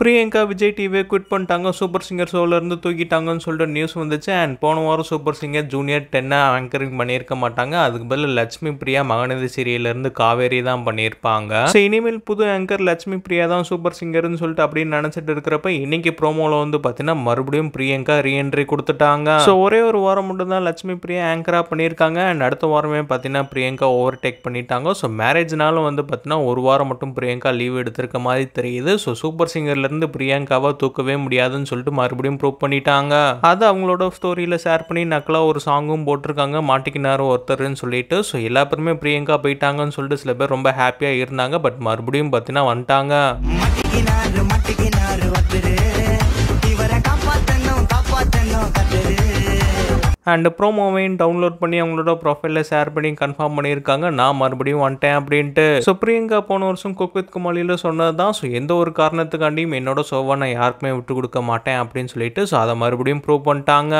பிரியங்கா விஜய் டிவியை குவிட் பண்ணிட்டாங்க. Super singer ஷோல இருந்து தூக்கிட்டாங்கன்னு சொல்லிட்டு நியூஸ் வந்துச்சு. அண்ட் போன வாரம் சூப்பர் சிங்கர் ஜூனியர் 10 ஆங்கரிங் பண்ணியிருக்க மாட்டாங்க. அதுக்கு பதில் லட்சுமி பிரியா மகநதி சீரியல்ல இருந்து காவேரி தான் பண்ணியிருப்பாங்க. ஸோ இனிமேல் புது ஆங்கர் லட்சுமி பிரியா தான் சூப்பர் சிங்கர்னு சொல்லிட்டு அப்படின்னு நினைச்சிட்டு இருக்கிறப்ப இன்னைக்கு ப்ரோமோல வந்து பார்த்தீங்கன்னா மறுபடியும் பிரியங்கா ரீஎன்ட்ரி கொடுத்துட்டாங்க. ஸோ ஒரே ஒரு வாரம் மட்டும் தான் லட்சுமி பிரியா ஆங்கரா பண்ணியிருக்காங்க. அண்ட் அடுத்த வாரமே பார்த்தீங்கன்னா பிரியங்கா ஓவர் டேக் பண்ணிட்டாங்க. ஸோ மேரேஜ்னாலும் வந்து பார்த்தீங்கன்னா ஒரு வாரம் மட்டும் பிரியங்கா லீவ் எடுத்திருக்க மாதிரி தெரியுது. ஸோ சூப்பர் சிங்கர்ல இருந்து பிரியங்காவை தூக்கவே முடியாதுன்னு சொல்லிட்டு மறுபடியும் ப்ரூவ் பண்ணிட்டாங்க. அது அவங்களோட ஸ்டோரியில ஷேர் பண்ணி நக்கலா ஒரு சாங்கும் போட்டிருக்காங்க, மாட்டிக்கினாரு ஒருத்தர்ன்னு சொல்லிட்டு. ஸோ எல்லா பேருமே பிரியங்கா போயிட்டாங்கன்னு சொல்லிட்டு சில பேர் ரொம்ப ஹாப்பியா இருந்தாங்க. பட் மறுபடியும் பார்த்தீங்கன்னா வந்துட்டாங்க. அண்ட் ப்ரோமோவையும் டவுன்லோட் பண்ணி அவங்களோட ப்ரொஃபைலில் ஷேர் பண்ணி கன்ஃபார்ம் பண்ணியிருக்காங்க, நான் மறுபடியும் வந்துட்டேன் அப்படின்ட்டு. ஸோ பிரியங்கா போன வருஷம் குக் வித் கோமாளியில் சொன்னது தான். ஸோ எந்த ஒரு காரணத்துக்காண்டியும் என்னோட ஷோவை நான் யாருக்குமே விட்டு கொடுக்க மாட்டேன் அப்படின்னு சொல்லிட்டு ஸோ அதை மறுபடியும் ப்ரூவ் பண்ணிட்டாங்க.